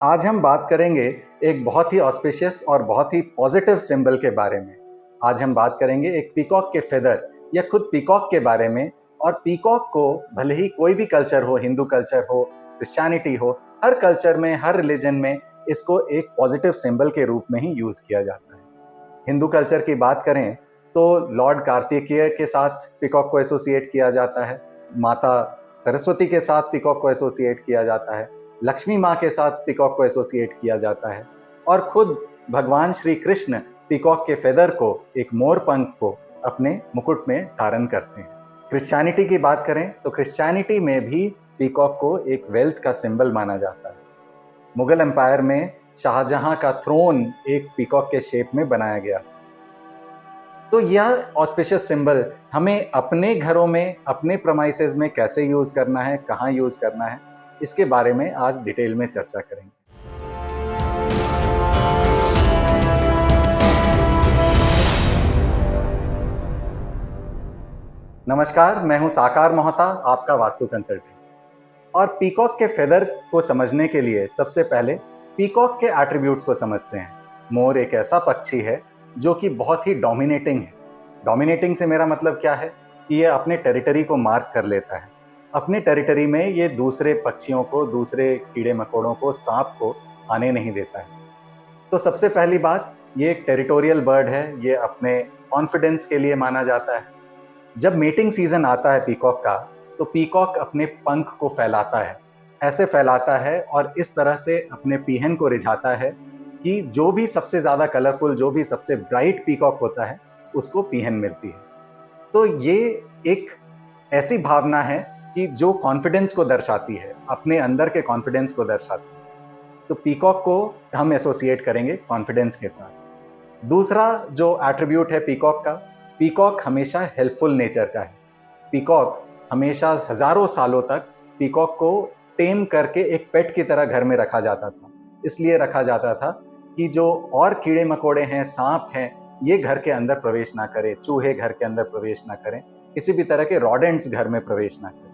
आज हम बात करेंगे एक बहुत ही ऑस्पिशियस और बहुत ही पॉजिटिव सिंबल के बारे में। आज हम बात करेंगे एक पीकॉक के फेदर या खुद पीकॉक के बारे में। और पीकॉक को भले ही कोई भी कल्चर हो, हिंदू कल्चर हो, क्रिश्चियनिटी हो, हर कल्चर में, हर रिलीजन में इसको एक पॉजिटिव सिंबल के रूप में ही यूज किया जाता है। हिंदू कल्चर की बात करें तो लॉर्ड कार्तिकेय के साथ पीकॉक को एसोसिएट किया जाता है, माता सरस्वती के साथ पीकॉक को एसोसिएट किया जाता है, लक्ष्मी माँ के साथ पीकॉक को एसोसिएट किया जाता है, और खुद भगवान श्री कृष्ण पीकॉक के फेदर को, एक मोर पंख को अपने मुकुट में धारण करते हैं। क्रिश्चियनिटी की बात करें तो क्रिश्चियनिटी में भी पीकॉक को एक वेल्थ का सिंबल माना जाता है। मुगल एम्पायर में शाहजहां का थ्रोन एक पीकॉक के शेप में बनाया गया। तो यह ऑस्पिशियस सिंबल हमें अपने घरों में, अपने प्रमाइसेस में कैसे यूज करना है, कहाँ यूज करना है, इसके बारे में आज डिटेल में चर्चा करेंगे। नमस्कार, मैं हूं साकार मोहता, आपका वास्तु कंसल्टेंट। और पीकॉक के फेदर को समझने के लिए सबसे पहले पीकॉक के एट्रीब्यूट्स को समझते हैं। मोर एक ऐसा पक्षी है जो कि बहुत ही डोमिनेटिंग है। डोमिनेटिंग से मेरा मतलब क्या है कि ये अपने टेरिटरी को मार्क कर लेता है। अपने टेरिटरी में ये दूसरे पक्षियों को, दूसरे कीड़े मकोड़ों को, सांप को आने नहीं देता है। तो सबसे पहली बात, ये एक टेरिटोरियल बर्ड है। ये अपने कॉन्फिडेंस के लिए माना जाता है। जब मीटिंग सीजन आता है पीकॉक का, तो पीकॉक अपने पंख को फैलाता है, ऐसे फैलाता है और इस तरह से अपने पीहन को रिझाता है कि जो भी सबसे ज्यादा कलरफुल, जो भी सबसे ब्राइट पीकॉक होता है, उसको पीहन मिलती है। तो ये एक ऐसी भावना है कि जो कॉन्फिडेंस को दर्शाती है, अपने अंदर के कॉन्फिडेंस को दर्शाती है। तो पीकॉक को हम एसोसिएट करेंगे कॉन्फिडेंस के साथ। दूसरा जो एट्रीब्यूट है पीकॉक का, पीकॉक हमेशा हेल्पफुल नेचर का है। पीकॉक हमेशा हजारों सालों तक पीकॉक को टेम करके एक पेट की तरह घर में रखा जाता था। इसलिए रखा जाता था कि जो और कीड़े मकोड़े हैं, सांप हैं, ये घर के अंदर प्रवेश ना करें, चूहे घर के अंदर प्रवेश ना करें, किसी भी तरह के रॉडेंट्स घर में प्रवेश ना करें।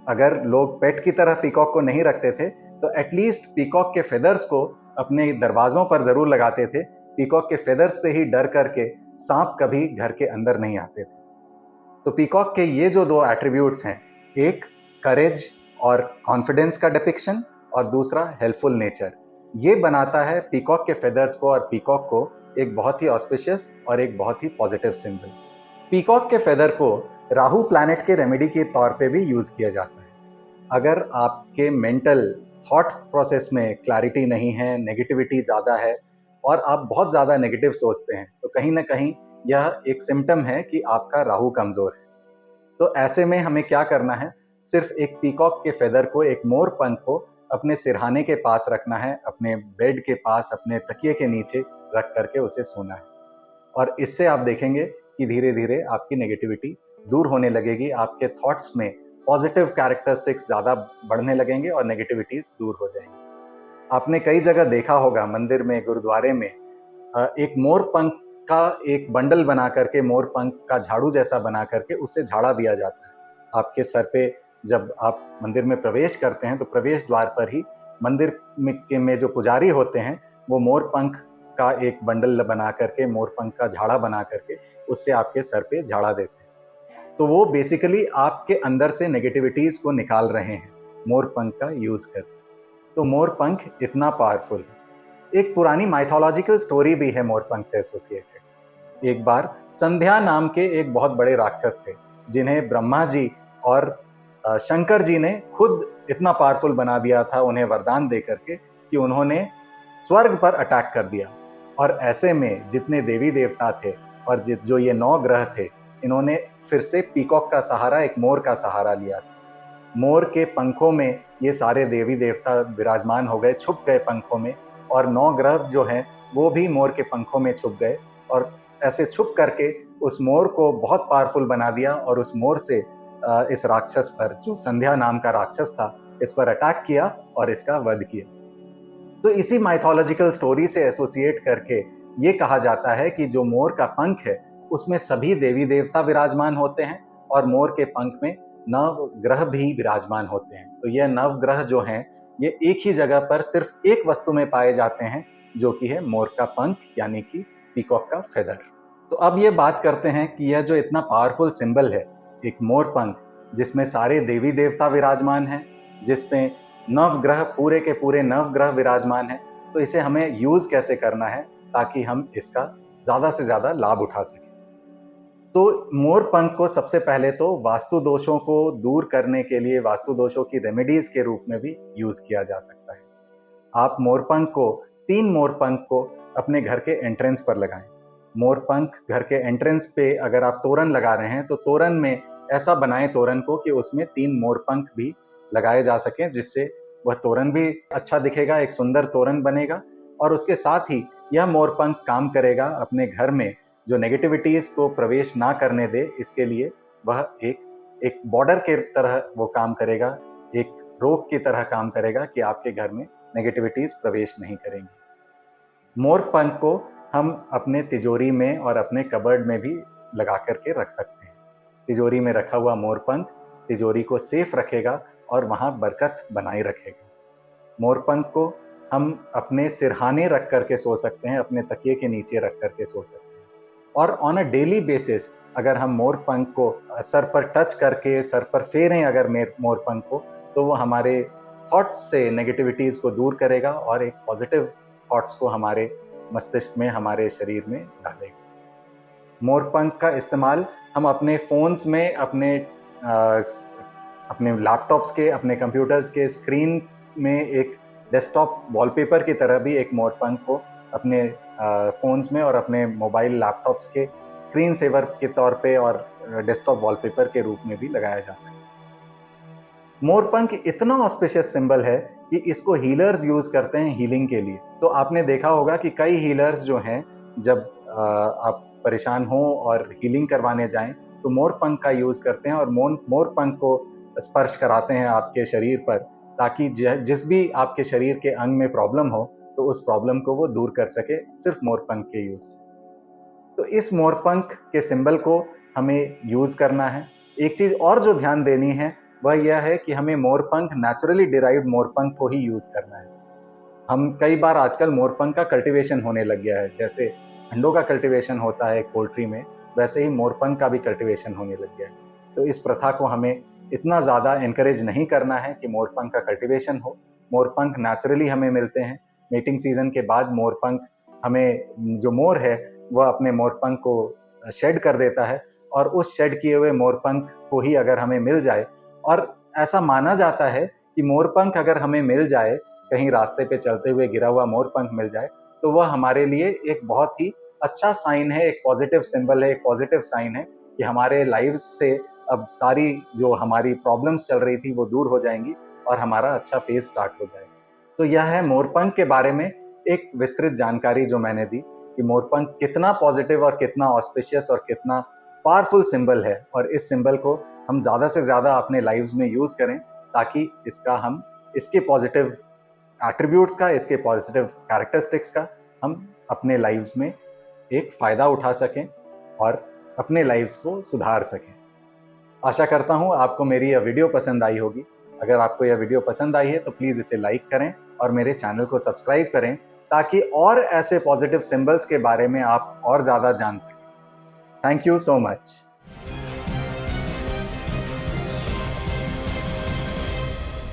अगर लोग पेट की तरह पीकॉक को नहीं रखते थे तो एटलीस्ट पीकॉक के फेदर्स को अपने दरवाजों पर जरूर लगाते थे। पीकॉक के फेदर्स से ही डर करके सांप कभी घर के अंदर नहीं आते थे। तो पीकॉक के ये जो दो एट्रीब्यूट्स हैं, एक करेज और कॉन्फिडेंस का डिपिक्शन, और दूसरा हेल्पफुल नेचर, ये बनाता है पीकॉक के फेदर्स को और पीकॉक को एक बहुत ही ऑस्पिशियस और एक बहुत ही पॉजिटिव सिंबल। पीकॉक के फेदर को राहु प्लैनेट के रेमेडी के तौर पे भी यूज किया जाता है। अगर आपके मेंटल थॉट प्रोसेस में क्लैरिटी नहीं है, नेगेटिविटी ज़्यादा है और आप बहुत ज़्यादा नेगेटिव सोचते हैं, तो कहीं ना कहीं यह एक सिम्टम है कि आपका राहु कमज़ोर है। तो ऐसे में हमें क्या करना है, सिर्फ एक पीकॉक के फेदर को, एक मोर पंख को अपने सिरहाने के पास रखना है, अपने बेड के पास, अपने तकिए के नीचे रख करके उसे सोना है। और इससे आप देखेंगे कि धीरे धीरे आपकी नेगेटिविटी दूर होने लगेगी, आपके थॉट्स में पॉजिटिव कैरेक्टरिस्टिक्स ज़्यादा बढ़ने लगेंगे और नेगेटिविटीज दूर हो जाएंगी। आपने कई जगह देखा होगा, मंदिर में, गुरुद्वारे में एक मोर पंख का एक बंडल बना करके, मोर पंख का झाड़ू जैसा बना करके उससे झाड़ा दिया जाता है आपके सर पे। जब आप मंदिर में प्रवेश करते हैं तो प्रवेश द्वार पर ही मंदिर में जो पुजारी होते हैं, वो मोर पंख का एक बंडल बना करके, मोर पंख का झाड़ा बना करके उससे आपके सर पे झाड़ा देते हैं। तो वो बेसिकली आपके अंदर से नेगेटिविटीज को निकाल रहे हैं मोर पंख का यूज करके। तो मोर पंख इतना पावरफुल है। एक पुरानी माइथोलॉजिकल स्टोरी भी है मोर पंख से एसोसिएटेड। एक बार संध्या नाम के एक बहुत बड़े राक्षस थे, जिन्हें ब्रह्मा जी और शंकर जी ने खुद इतना पावरफुल बना दिया था, उन्हें वरदान दे करके, कि उन्होंने स्वर्ग पर अटैक कर दिया। और ऐसे में जितने देवी देवता थे और जो ये 9 ग्रह थे, इन्होंने फिर से पीकॉक का सहारा, एक मोर का सहारा लिया। मोर के पंखों में ये सारे देवी देवता विराजमान हो गए, छुप गए पंखों में, और 9 ग्रह जो हैं वो भी मोर के पंखों में छुप गए। और ऐसे छुप करके उस मोर को बहुत पावरफुल बना दिया और उस मोर से इस राक्षस पर, जो संध्या नाम का राक्षस था, इस पर अटैक किया और इसका वध किया। तो इसी माइथोलॉजिकल स्टोरी से एसोसिएट करके ये कहा जाता है कि जो मोर का पंख है उसमें सभी देवी देवता विराजमान होते हैं और मोर के पंख में 9 ग्रह भी विराजमान होते हैं। तो यह 9 ग्रह जो हैं, ये एक ही जगह पर सिर्फ एक वस्तु में पाए जाते हैं, जो कि है मोर का पंख यानी कि पीकॉक का फेदर। तो अब ये बात करते हैं कि यह जो इतना पावरफुल सिंबल है, एक मोर पंख, जिसमें सारे देवी देवता विराजमान हैं, जिसमें नवग्रह पूरे के पूरे नवग्रह विराजमान हैं, तो इसे हमें यूज कैसे करना है ताकि हम इसका ज्यादा से ज्यादा लाभ उठा सकें। तो मोर पंख को सबसे पहले तो वास्तु दोषों को दूर करने के लिए, वास्तु दोषों की रेमेडीज के रूप में भी यूज किया जा सकता है। आप मोरपंख को 3 मोरपंख को अपने घर के एंट्रेंस पर लगाएं। मोरपंख घर के एंट्रेंस पे अगर आप तोरण लगा रहे हैं तो तोरण में ऐसा बनाएं तोरण को कि उसमें 3 मोरपंख भी लगाए जा सकें, जिससे वह तोरण भी अच्छा दिखेगा, एक सुंदर तोरण बनेगा। और उसके साथ ही यह मोरपंख काम करेगा अपने घर में जो नेगेटिविटीज को प्रवेश ना करने दे, इसके लिए वह एक बॉर्डर के तरह वो काम करेगा, एक रोक की तरह काम करेगा कि आपके घर में नेगेटिविटीज प्रवेश नहीं करेंगी। मोर पंख को हम अपने तिजोरी में और अपने कबर्ड में भी लगा करके रख सकते हैं। तिजोरी में रखा हुआ मोर पंख तिजोरी को सेफ रखेगा और वहां बरकत बनाए रखेगा। मोर पंख को हम अपने सिरहाने रख करके सो सकते हैं, अपने तकिए के नीचे रख करके सो सकते हैं। और ऑन अ डेली बेसिस अगर हम मोर पंख को सर पर टच करके सर पर फेरें अगर मोर पंख को, तो वो हमारे थॉट्स से नेगेटिविटीज को दूर करेगा और एक पॉजिटिव थॉट्स को हमारे मस्तिष्क में, हमारे शरीर में डालेगा। मोर पंख का इस्तेमाल हम अपने फोन्स में, अपने लैपटॉप्स के, अपने कंप्यूटर्स के स्क्रीन में एक डेस्कटॉप वॉलपेपर की तरह भी एक मोर पंख को अपने फोन्स में और अपने मोबाइल लैपटॉप्स के स्क्रीन सेवर के तौर पे और डेस्कटॉप वॉलपेपर के रूप में भी लगाया जा सकता है। मोरपंख इतना ऑस्पिशियस सिंबल है कि इसको हीलर्स यूज करते हैं हीलिंग के लिए। तो आपने देखा होगा कि कई हीलर्स जो हैं, जब आप परेशान हो और हीलिंग करवाने जाएं तो मोरपंख का यूज करते हैं और मोरपंख को स्पर्श कराते हैं आपके शरीर पर, ताकि जिस भी आपके शरीर के अंग में प्रॉब्लम हो तो उस प्रॉब्लम को वो दूर कर सके, सिर्फ मोरपंख के यूज से। तो इस मोरपंख के सिंबल को हमें यूज करना है। एक चीज और जो ध्यान देनी है वह यह है कि हमें मोरपंख नेचुरली डिराइव्ड मोरपंख को ही यूज करना है। हम कई बार आजकल मोरपंख का कल्टीवेशन होने लग गया है, जैसे अंडों का कल्टीवेशन होता है पोल्ट्री में, वैसे ही मोरपंख का भी कल्टीवेशन होने लग गया है। तो इस प्रथा को हमें इतना ज़्यादा एनकरेज नहीं करना है कि मोरपंख का कल्टीवेशन हो। मोरपंख नेचुरली हमें मिलते हैं। मेटिंग सीजन के बाद मोरपंख हमें, जो मोर है वह अपने मोरपंख को शेड कर देता है, और उस शेड किए हुए मोरपंख को ही अगर हमें मिल जाए, और ऐसा माना जाता है कि मोरपंख अगर हमें मिल जाए, कहीं रास्ते पे चलते हुए गिरा हुआ मोरपंख मिल जाए, तो वह हमारे लिए एक बहुत ही अच्छा साइन है, एक पॉजिटिव सिंबल है, एक पॉजिटिव साइन है कि हमारे लाइफ से अब सारी जो हमारी प्रॉब्लम्स चल रही थी वो दूर हो जाएंगी और हमारा अच्छा फेज स्टार्ट हो जाएगा। तो यह है मोरपंख के बारे में एक विस्तृत जानकारी जो मैंने दी कि मोरपंख कितना पॉजिटिव और कितना ऑस्पिशियस और कितना पावरफुल सिंबल है, और इस सिंबल को हम ज़्यादा से ज़्यादा अपने लाइव्स में यूज़ करें, ताकि इसके पॉजिटिव एट्रीब्यूट्स का, इसके पॉजिटिव कैरेक्टरिस्टिक्स का हम अपने लाइव्स में एक फ़ायदा उठा सकें और अपने लाइव्स को सुधार सकें। आशा करता हूँ आपको मेरी यह वीडियो पसंद आई होगी। अगर आपको यह वीडियो पसंद आई है तो प्लीज़ इसे लाइक करें और मेरे चैनल को सब्सक्राइब करें, ताकि और ऐसे पॉजिटिव सिंबल्स के बारे में आप और ज़्यादा जान सकें। Thank you so much.